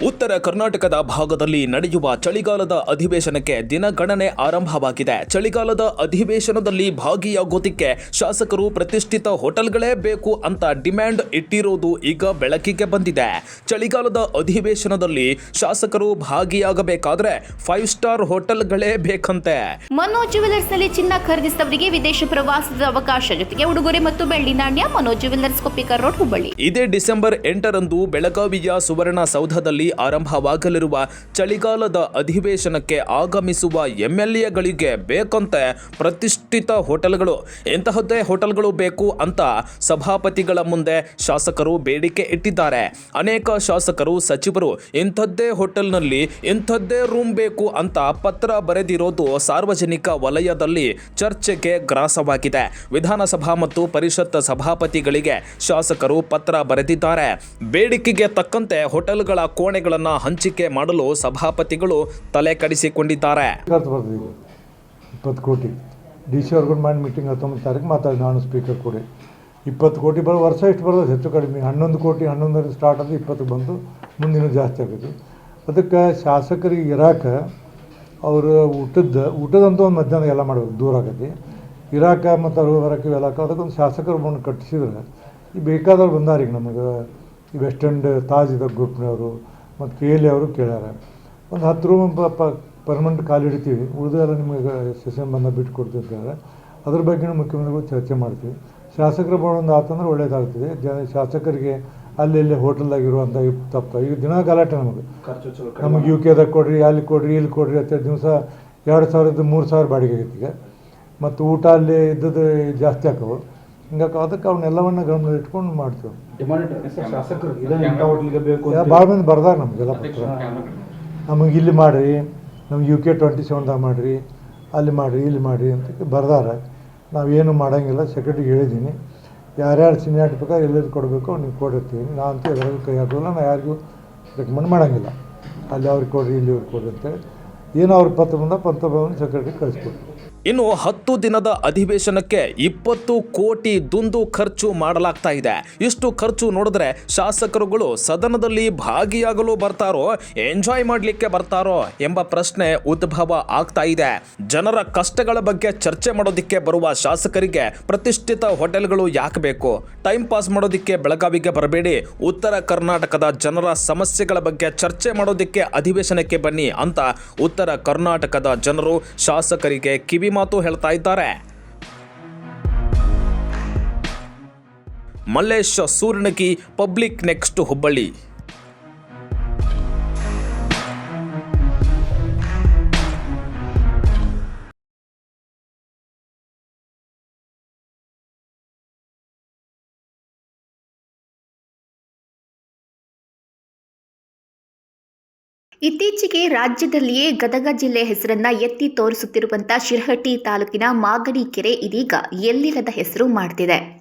ಉತ್ತರ ಕರ್ನಾಟಕದ ಭಾಗದಲ್ಲಿ ನಡೆಯುವ ಚಳಿಗಾಲದ ಅಧಿವೇಶನಕ್ಕೆ ದಿನಗಣನೆ ಆರಂಭವಾಗಿದೆ. ಚಳಿಗಾಲದ ಅಧಿವೇಶನದಲ್ಲಿ ಭಾಗಿಯಾಗೋದಕ್ಕೆ ಶಾಸಕರು ಪ್ರತಿಷ್ಠಿತ ಹೋಟೆಲ್ಗಳೇ ಬೇಕು ಅಂತ ಡಿಮ್ಯಾಂಡ್ ಇಟ್ಟಿರುವುದು ಈಗ ಬೆಳಕಿಗೆ ಬಂದಿದೆ. ಚಳಿಗಾಲದ ಅಧಿವೇಶನದಲ್ಲಿ ಶಾಸಕರು ಭಾಗಿಯಾಗಬೇಕಾದ್ರೆ 5 ಸ್ಟಾರ್ ಹೋಟೆಲ್ಗಳೇ ಬೇಕಂತೆ. ಮನೋಜ್ ಜ್ಯುವೆಲರ್ಸ್ ನಲ್ಲಿ ಚಿನ್ನ ಖರೀದಿಸಿದವರಿಗೆ ವಿದೇಶ ಪ್ರವಾಸದ ಅವಕಾಶ, ಜೊತೆಗೆ ಉಡುಗೊರೆ ಮತ್ತು ಬೆಳ್ಳಿ ನಾಣ್ಯ. Manoj jewellers, Koppikar road, Hubballi. ಇದೇ ಡಿಸೆಂಬರ್ 8ರಂದು ಬೆಳಗಾವಿಯ ಸುವರ್ಣ ಸೌಧದಲ್ಲಿ ಆರಂಭವಾಗಲಿರುವ ಚಳಿಗಾಲದ ಅಧಿವೇಶನಕ್ಕೆ ಆಗಮಿಸುವ ಎಂಎಲ್ಎಗಳಿಗೆ ಬೇಕಂತೆ ಪ್ರತಿಷ್ಠಿತ ಹೋಟೆಲ್ಗಳು. ಇಂತಹದ್ದೇ ಹೋಟೆಲ್ಗಳು ಬೇಕು ಅಂತ ಸಭಾಪತಿಗಳ ಮುಂದೆ ಶಾಸಕರು ಬೇಡಿಕೆ ಇಟ್ಟಿದ್ದಾರೆ. ಅನೇಕ ಶಾಸಕರು, ಸಚಿವರು ಇಂಥದ್ದೇ ಹೋಟೆಲ್ನಲ್ಲಿ ಇಂಥದ್ದೇ ರೂಮ್ ಬೇಕು ಅಂತ ಪತ್ರ ಬರೆದಿರೋದು ಸಾರ್ವಜನಿಕ ವಲಯದಲ್ಲಿ ಚರ್ಚೆಗೆ ಗ್ರಾಸವಾಗಿದೆ. ವಿಧಾನಸಭಾ ಮತ್ತು ಪರಿಷತ್ ಸಭಾಪತಿಗಳಿಗೆ ಶಾಸಕರು ಪತ್ರ ಬರೆದಿದ್ದಾರೆ. ಬೇಡಿಕೆಗೆ ತಕ್ಕಂತೆ ಹೋಟೆಲ್ಗಳ ಕೋಣೆಗಳನ್ನು ಹಂಚಿಕೆ ಮಾಡಲು ಸಭಾಪತಿಗಳು ತಲೆ ಕಡಿಸಿಕೊಂಡಿದ್ದಾರೆ. 20 ಕೋಟಿ DC ಆರ್ಗನೈಸ್ ಮೀಟಿಂಗ್ 19 ತಾರೀಕು ಮಾತಾಡಿ ನಾನು ಸ್ಪೀಕರ್ ಕೊಡಿ 20 ಕೋಟಿ ಬರೋ ವರ್ಷ ಎಷ್ಟು ಬರೋದು ಹೆಚ್ಚು ಕಡಿಮೆ 11 ಕೋಟಿ 11 ಸ್ಟಾರ್ಟ್ ಆಗಿ 20 ಬಂದು ಮುಂದಿನ ಜಾಸ್ತಿ ಆಗುತ್ತೆ. ಅದಕ್ಕೆ ಶಾಸಕರಿಗೆ ಇರಾಕ ಅವರು ಊಟದಂತೂ ಒಂದು ಮಧ್ಯಾಹ್ನ ಎಲ್ಲ ಮಾಡಬೇಕು, ದೂರ ಆಗತ್ತೆ. ಇರಾಕ ಮತ್ತು ಅವ್ರು ಬರೋಕ್ಕೆ ಇವೆಲ್ಲ ಅದಕ್ಕೊಂದು ಶಾಸಕರು ಬಂದು ಕಟ್ಟಿಸಿದ್ರೆ ಈ ಬೇಕಾದವ್ರು ಬಂದಾರ. ಈಗ ನಮಗೆ ಈ ವೆಸ್ಟ್ ಎಂಡ್ ತಾಜ್ ಇದ್ದ ಗ್ರೂಪ್ನವರು ಮತ್ತು KL ಅವರು ಕೇಳ್ಯಾರ. ಒಂದು 10 ರೂಮ್ ಪರ್ಮನೆಂಟ್ ಖಾಲಿ ಹಿಡಿತೀವಿ, ಉಳಿದೆಲ್ಲ ನಿಮಗೆ ಸೆಷನ್ ಬಂದ ಬಿಟ್ಟು ಕೊಡ್ತೀವಿ ಅಂತ ಹೇಳಿದ್ರೆ ಅದ್ರ ಬಗ್ಗೆ ಮುಖ್ಯಮಂತ್ರಿಗಳು ಚರ್ಚೆ ಮಾಡ್ತೀವಿ. ಶಾಸಕರ ಒಂದು ಆತಂದ್ರೆ ಒಳ್ಳೇದಾಗ್ತದೆ. ಶಾಸಕರಿಗೆ ಅಲ್ಲಿ ಹೋಟೆಲ್ದಾಗಿರುವಂಥ ತಪ್ಪ ಈಗ ದಿನ ಗಲಾಟೆ ನಮಗೆ UK ಕೊಡ್ರಿ, ಅಲ್ಲಿ ಕೊಡ್ರಿ, ಇಲ್ಲಿ ಕೊಡ್ರಿ ಅಂತ ದಿವಸ 2,000 3,000 ಬಾಡಿಗೆ ಆಗೈತೆ ಈಗ. ಮತ್ತು ಊಟ ಅಲ್ಲಿ ಇದ್ದದ್ದು ಜಾಸ್ತಿ ಆಕವು. ಹಿಂಗಾಗಿ ಅದಕ್ಕೆ ಅವನ್ನೆಲ್ಲವನ್ನ ಗಮನ ಇಟ್ಕೊಂಡು ಮಾಡ್ತೀವಿ. ಭಾಳ ಮಂದಿ ಬರ್ದಾರ ನಮಗೆಲ್ಲ ಪತ್ರ. ನಮಗೆ ಇಲ್ಲಿ ಮಾಡಿರಿ, ನಮ್ಗೆ UK 27ದಾಗ ಮಾಡಿರಿ, ಅಲ್ಲಿ ಮಾಡಿರಿ, ಇಲ್ಲಿ ಮಾಡಿರಿ ಅಂತ ಬರ್ದಾರ. ನಾವೇನು ಮಾಡೋಂಗಿಲ್ಲ. ಸೆಕ್ರೆಟರಿಗೆ ಹೇಳಿದ್ದೀನಿ, ಯಾರ್ಯಾರು ಸೀನಿಯಾರಿಟಿ ಬೇಕಾದ್ರೆ ಎಲ್ಲರಿಗೂ ಕೊಡಬೇಕು ನೀವು ಕೊಡಿರ್ತೀವಿ. ನಾನು ಅಂತ ಎಲ್ಲರಿಗೂ ಕೈ ಹಾಕೋಲ್ಲ, ನಾನು ಯಾರಿಗೂ ರೆಕಮೆಂಡ್ ಮಾಡೋಂಗಿಲ್ಲ. ಅಲ್ಲಿ ಅವ್ರಿಗೆ ಕೊಡ್ರಿ, ಇಲ್ಲಿ ಅವ್ರಿಗೆ ಕೊಡ್ರಿ ಅಂತೇಳಿ ಏನೋ ಅವ್ರ ಪತ್ರ ಬಂದು ಸೆಕ್ರೆಟರಿಗೆ ಕಳಿಸ್ಕೊಡ್ತೀವಿ. ಇನ್ನು 10 ದಿನದ ಅಧಿವೇಶನಕ್ಕೆ 20 ಕೋಟಿ ದುಂದು ಖರ್ಚು ಮಾಡಲಾಗ್ತಾ ಇದೆ. ಇಷ್ಟು ಖರ್ಚು ನೋಡಿದ್ರೆ ಶಾಸಕರುಗಳು ಸದನದಲ್ಲಿ ಭಾಗಿಯಾಗಲು ಬರ್ತಾರೋ, ಎಂಜಾಯ್ ಮಾಡಲಿಕ್ಕೆ ಬರ್ತಾರೋ ಎಂಬ ಪ್ರಶ್ನೆ ಉದ್ಭವ ಆಗ್ತಾ ಇದೆ. ಜನರ ಕಷ್ಟಗಳ ಬಗ್ಗೆ ಚರ್ಚೆ ಮಾಡೋದಕ್ಕೆ ಬರುವ ಶಾಸಕರಿಗೆ ಪ್ರತಿಷ್ಠಿತ ಹೋಟೆಲ್ಗಳು ಯಾಕೆ ಬೇಕು? ಟೈಮ್ ಪಾಸ್ ಮಾಡೋದಕ್ಕೆ ಬೆಳಗಾವಿಗೆ ಬರಬೇಡಿ, ಉತ್ತರ ಕರ್ನಾಟಕದ ಜನರ ಸಮಸ್ಯೆಗಳ ಬಗ್ಗೆ ಚರ್ಚೆ ಮಾಡೋದಕ್ಕೆ ಅಧಿವೇಶನಕ್ಕೆ ಬನ್ನಿ ಅಂತ ಉತ್ತರ ಕರ್ನಾಟಕದ ಜನರು ಶಾಸಕರಿಗೆ ಕಿವಿ ಮಾತು ಹೇಳ್ತಾ ಇದ್ದಾರೆ. Mallesh Surnagi, public next, Hubballi. ಇತ್ತೀಚೆಗೆ ರಾಜ್ಯದಲ್ಲಿಯೇ ಗದಗ ಜಿಲ್ಲೆ ಹೆಸರನ್ನ ಎತ್ತಿ ತೋರಿಸುತ್ತಿರುವಂತಹ ಶಿರಹಟ್ಟಿ ತಾಲೂಕಿನ ಮಾಗಡಿ ಕೆರೆ ಇದೀಗ ಎಲ್ಲಿಲ್ಲದ ಹೆಸರು ಮಾಡ್ತಿದೆ.